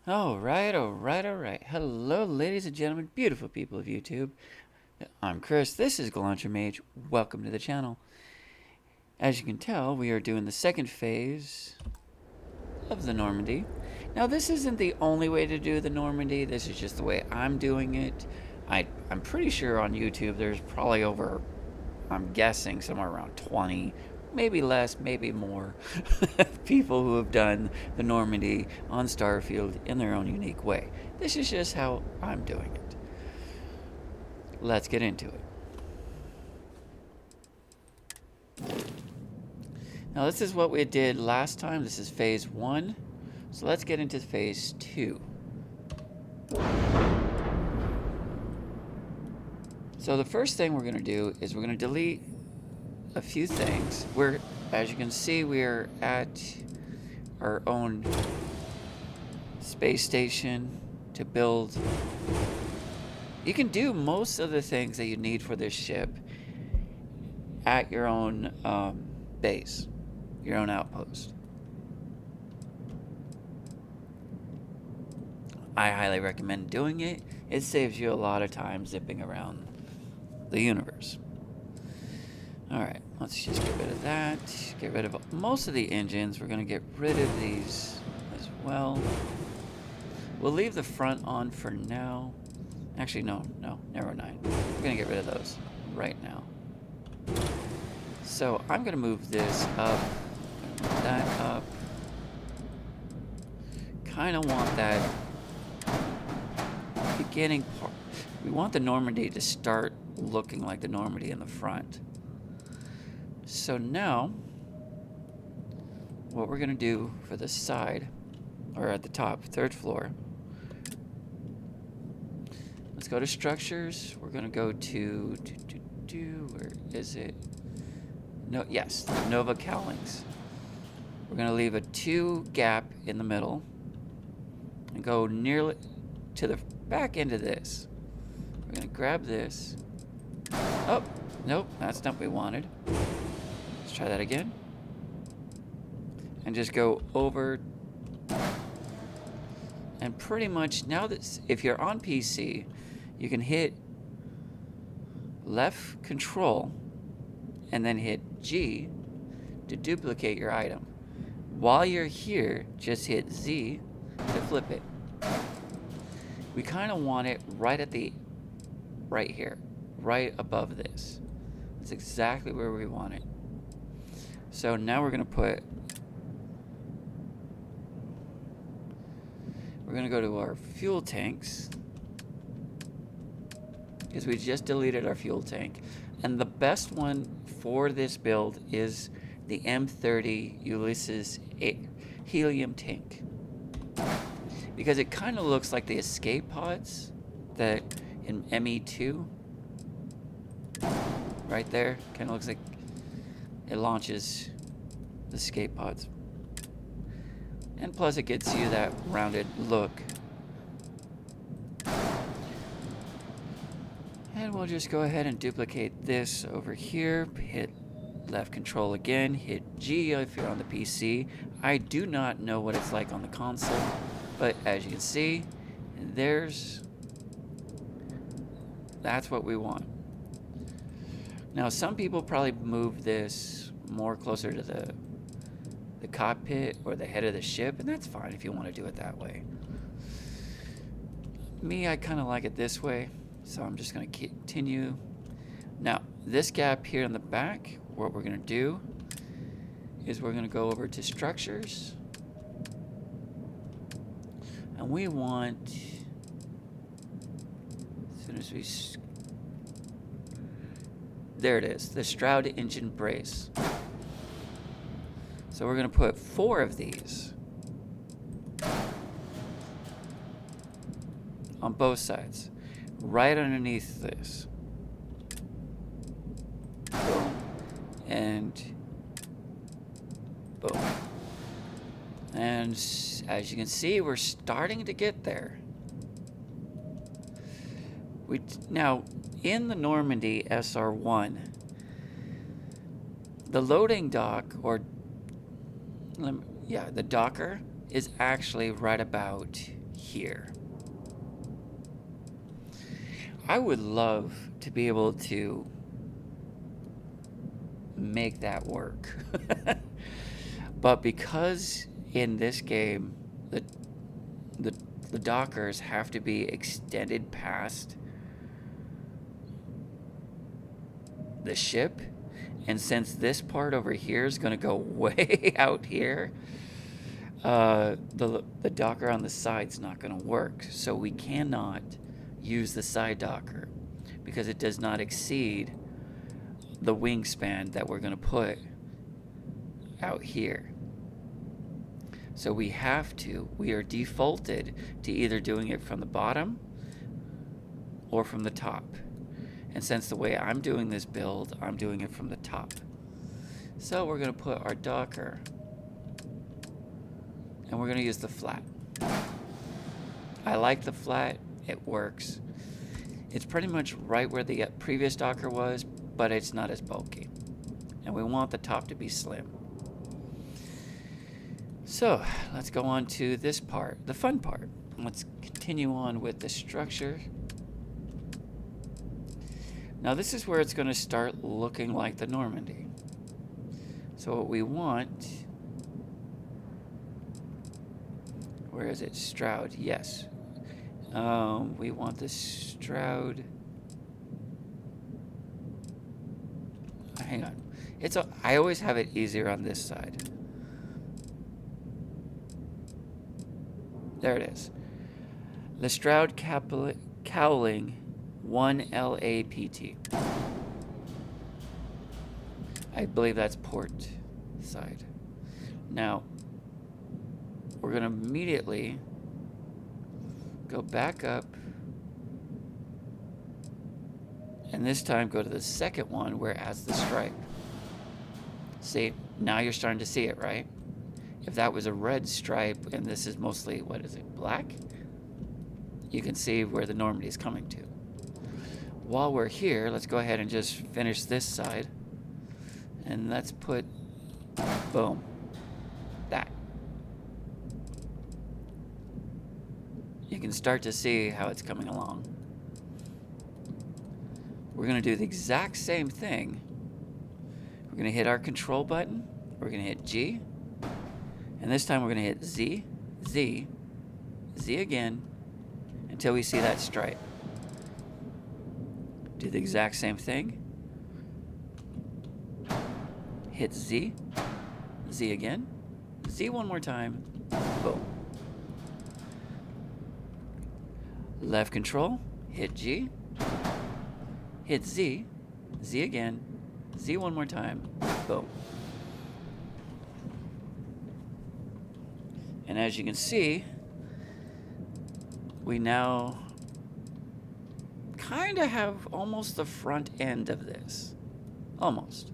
All right. Hello, ladies and gentlemen, beautiful people of YouTube. I'm Chris. This is Galantra Mage. Welcome to the channel. As you can tell, we are doing the second phase of the Normandy. Now, this isn't the only way to do the Normandy. This is just the way I'm doing it. I'm pretty sure on YouTube there's probably over, I'm guessing, somewhere around 20, maybe less, maybe more, people who have done the Normandy on Starfield in their own unique way. This is just how I'm doing it. Let's get into it. Now, this is what we did last time. This is phase 1. So let's get into phase 2. So the first thing we're going to do is we're going to delete a few things. As you can see, we're at our own space station to build. You can do most of the things that you need for this ship at your own base, your own outpost. I highly recommend doing it. It saves you a lot of time zipping around the universe. Alright, let's just get rid of that. Get rid of most of the engines. We're going to get rid of these as well. We'll leave the front on for now. Actually, no, never mind. We're going to get rid of those right now. So I'm going to move this up, move that up. Kind of want that beginning part. We want the Normandy to start looking like the Normandy in the front. So now, what we're going to do for the side, or at the top, third floor, let's go to structures. We're going to go to where is it? No, yes, Nova Cowlings. We're going to leave a 2 gap in the middle and go nearly to the back end of this. We're going to grab this. Oh, nope, that's not what we wanted. Let's try that again. And just go over. And pretty much now that if you're on PC, you can hit left control and then hit G to duplicate your item. While you're here, just hit Z to flip it. We kind of want it right here, right above this. That's exactly where we want it. So now we're going to go to our fuel tanks, because we just deleted our fuel tank. And the best one for this build is the M30 Ulysses helium tank, because it kind of looks like the escape pods that in ME2 right there. Kind of looks like it launches the escape pods, and plus it gets you that rounded look. And we'll just go ahead and duplicate this over here. Hit left control again, hit G if you're on the PC. I do not know what it's like on the console, but as you can see, that's what we want. Now, some people probably move this more closer to the cockpit or the head of the ship, and that's fine if you want to do it that way. Me, I kind of like it this way, so I'm just going to continue. Now, this gap here in the back, what we're going to do is we're going to go over to structures, and we want, as soon as we, there it is, the Stroud engine brace. So we're going to put 4 of these on both sides, right underneath this. Boom. And boom. And as you can see, we're starting to get there. Now, in the Normandy SR1, the loading dock, the docker, is actually right about here. I would love to be able to make that work. But because in this game the dockers have to be extended past the ship, and since this part over here is going to go way out here, the docker on the side's not going to work. So we cannot use the side docker because it does not exceed the wingspan that we're going to put out here. So we are defaulted to either doing it from the bottom or from the top. And since the way I'm doing this build, I'm doing it from the top. So we're going to put our docker, and we're going to use the flat. I like the flat, it works. It's pretty much right where the previous docker was, but it's not as bulky. And we want the top to be slim. So let's go on to this part, the fun part. Let's continue on with the structure. Now this is where it's going to start looking like the Normandy. So what we want, where is it? Stroud, yes. We want the Stroud. Hang on. I always have it easier on this side. There it is. The Stroud Cowling 1 LAPT. I believe that's port side. Now, we're going to immediately go back up, and this time go to the second one where it has the stripe. See, now you're starting to see it, right? If that was a red stripe and this is mostly, what is it, black? You can see where the Normandy is coming to. While we're here, let's go ahead and just finish this side. And let's put, boom, that. You can start to see how it's coming along. We're going to do the exact same thing. We're going to hit our control button. We're going to hit G. And this time we're going to hit Z, Z, Z again, until we see that stripe. Do the exact same thing. Hit Z, Z again, Z one more time, boom. Left control, hit G, hit Z, Z again, Z one more time, boom. And as you can see, we now kind of have almost the front end of this. Almost.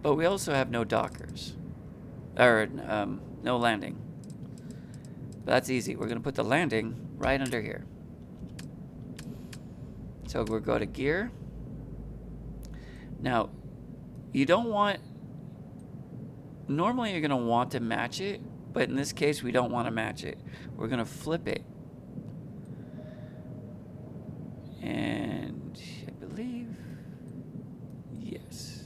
But we also have no dockers. Or, no landing. But that's easy. We're going to put the landing right under here. So we'll go to gear. Now, you don't want... Normally you're going to want to match it, but in this case we don't want to match it. We're going to flip it. And I believe, yes.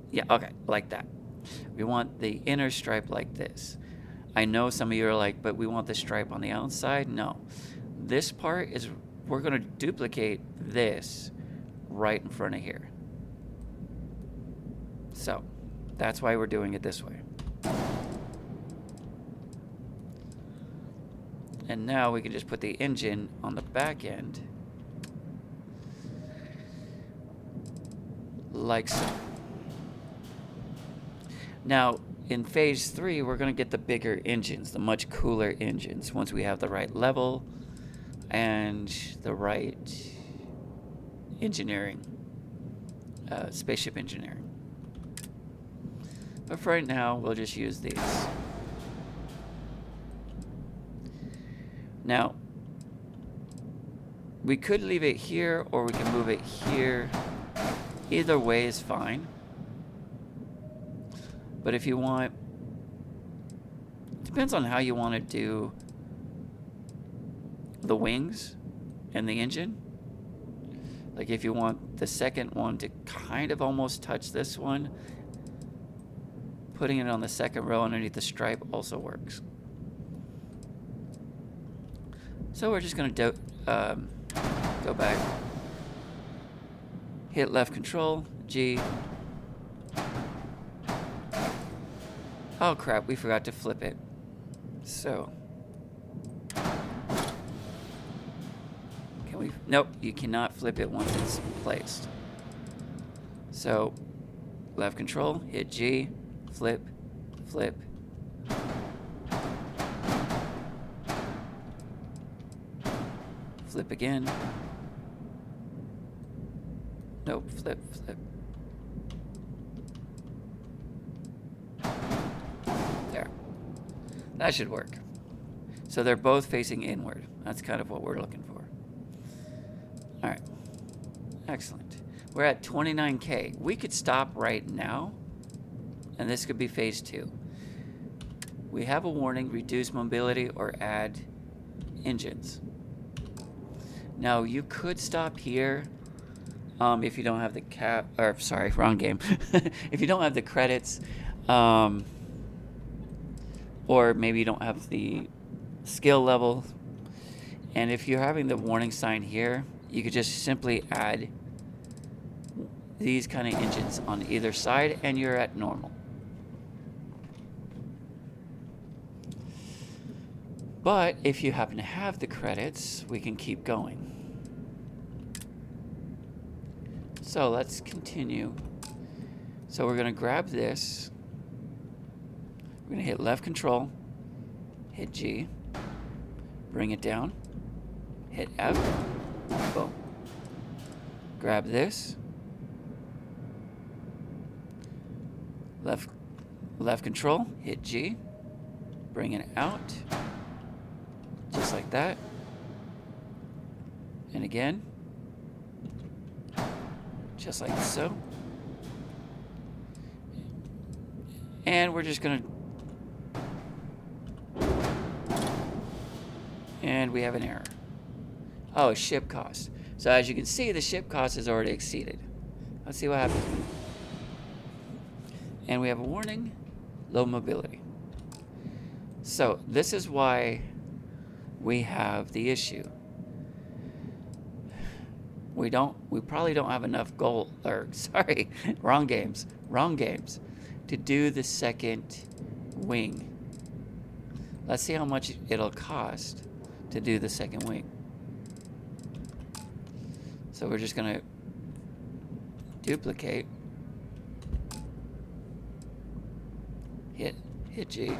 Yeah, okay, like that. We want the inner stripe like this. I know some of you are like, but we want the stripe on the outside. No. This part is, we're going to duplicate this right in front of here. So, that's why we're doing it this way. And now we can just put the engine on the back end. Like so. Now, in phase 3, we're going to get the bigger engines, the much cooler engines, once we have the right level and the right engineering, spaceship engineering. But for right now, we'll just use these. Now, we could leave it here or we can move it here. Either way is fine. But if you want Depends on how you want to do the wings and the engine. Like if you want the second one to kind of almost touch this one, putting it on the second row underneath the stripe also works. So we're just going to go back, hit left control, G. Oh crap, we forgot to flip it. So, can we? Nope, you cannot flip it once it's placed. So, left control, hit G, flip, flip. Flip again. Nope, flip, flip. There. That should work. So they're both facing inward. That's kind of what we're looking for. All right. Excellent. We're at 29K. We could stop right now, and this could be phase 2. We have a warning, reduce mobility or add engines. Now, you could stop here if you don't have the sorry, wrong game. If you don't have the credits, or maybe you don't have the skill level, and if you're having the warning sign here, you could just simply add these kind of engines on either side, and you're at normal. But if you happen to have the credits, we can keep going. So let's continue. So we're going to grab this. We're going to hit left control, hit G, bring it down, hit F, boom. Grab this, left control, hit G, bring it out, just like that. And again, just like so. And we're just gonna, and we have an error. Oh, ship cost. So as you can see, the ship cost is already exceeded. Let's see what happens. And we have a warning, low mobility. So this is why we have the issue. We probably don't have enough wrong games, to do the second wing. Let's see how much it'll cost to do the second wing. So we're just gonna duplicate, hit G.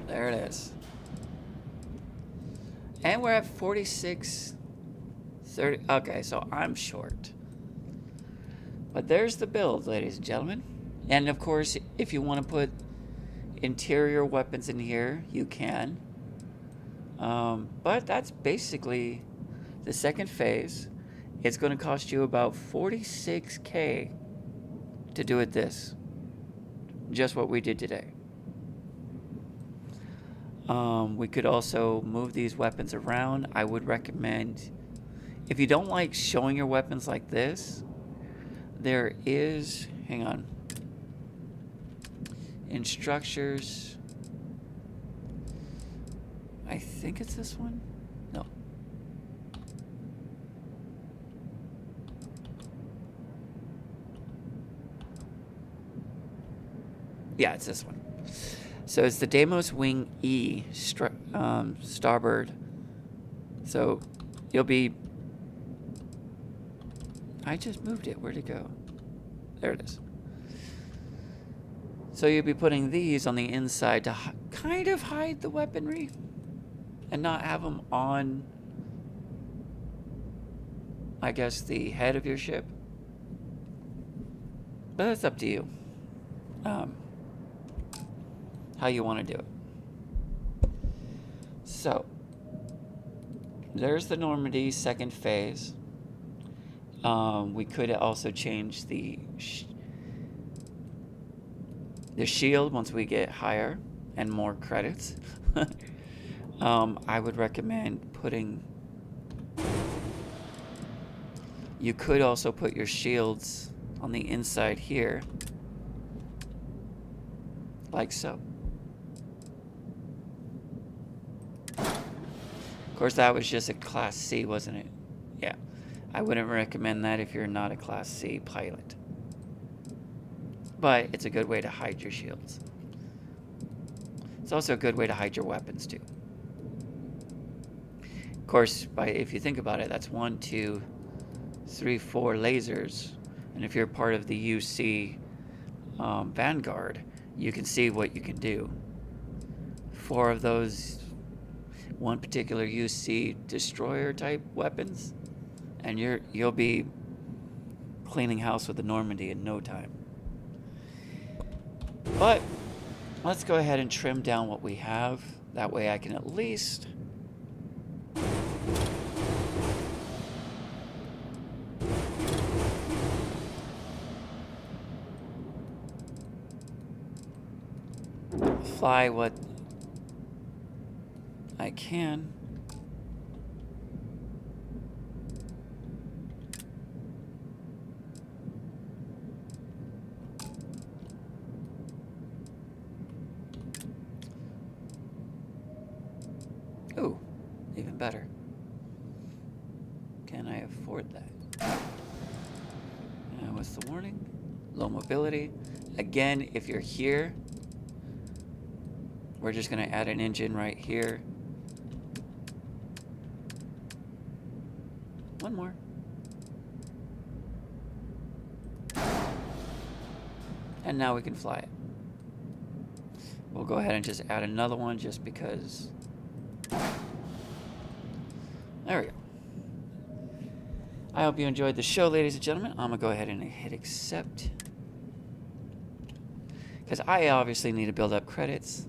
There it is. And we're at 46.30. Okay, so I'm short. But there's the build, ladies and gentlemen. And of course, if you want to put interior weapons in here, you can. But that's basically the second phase. It's going to cost you about 46K to do it this. Just what we did today. We could also move these weapons around. I would recommend, if you don't like showing your weapons like this, there is, hang on, in structures, I think it's this one. No. Yeah, it's this one. So it's the Deimos Wing E, starboard. So you'll be, I just moved it, where'd it go? There it is. So you'll be putting these on the inside to kind of hide the weaponry and not have them on, I guess, the head of your ship. But that's up to you. how you want to do it. So there's the Normandy second phase. We could also change the shield once we get higher and more credits. I would recommend putting... You could also put your shields on the inside here, like so. Of course, that was just a Class C, wasn't it? Yeah. I wouldn't recommend that if you're not a Class C pilot. But it's a good way to hide your shields. It's also a good way to hide your weapons, too. Of course, if you think about it, that's 1, 2, 3, 4 lasers. And if you're part of the UC Vanguard, you can see what you can do. 4 of those, one particular UC destroyer type weapons, and you'll be cleaning house with the Normandy in no time. But let's go ahead and trim down what we have. That way I can at least fly what I can. Ooh, even better. Can I afford that? What's the warning? Low mobility. Again, if you're here, we're just going to add an engine right here. One more. And now we can fly it. We'll go ahead and just add another one just because. There we go. I hope you enjoyed the show, ladies and gentlemen. I'm going to go ahead and hit accept, because I obviously need to build up credits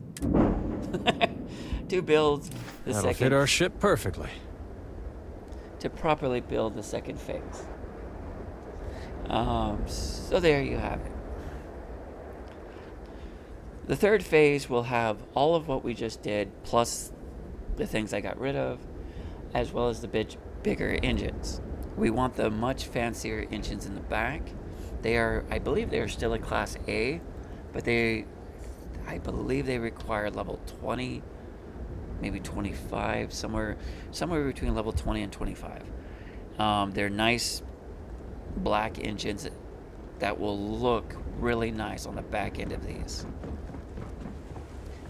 to build the That'll second. fit our ship perfectly. To properly build the second phase. So there you have it. The third phase will have all of what we just did, plus the things I got rid of, as well as the bigger engines. We want the much fancier engines in the back. They are, I believe they are still a Class A, but I believe they require level 20, maybe 25, somewhere between level 20 and 25. They're nice black engines that will look really nice on the back end of these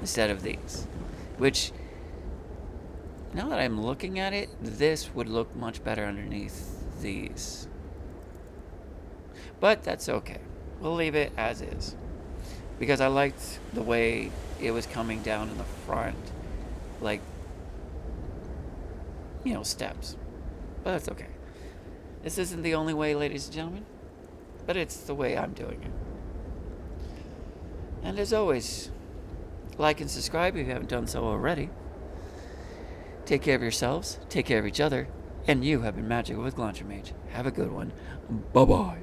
instead of these, which, now that I'm looking at it, this would look much better underneath these. But that's okay. We'll leave it as is, because I liked the way it was coming down in the front, like, you know, steps. But that's okay. This isn't the only way, ladies and gentlemen, but it's the way I'm doing it. And as always, like and subscribe if you haven't done so already. Take care of yourselves, take care of each other, and you have been magical with Glauncher Mage. Have a good one. Bye-bye.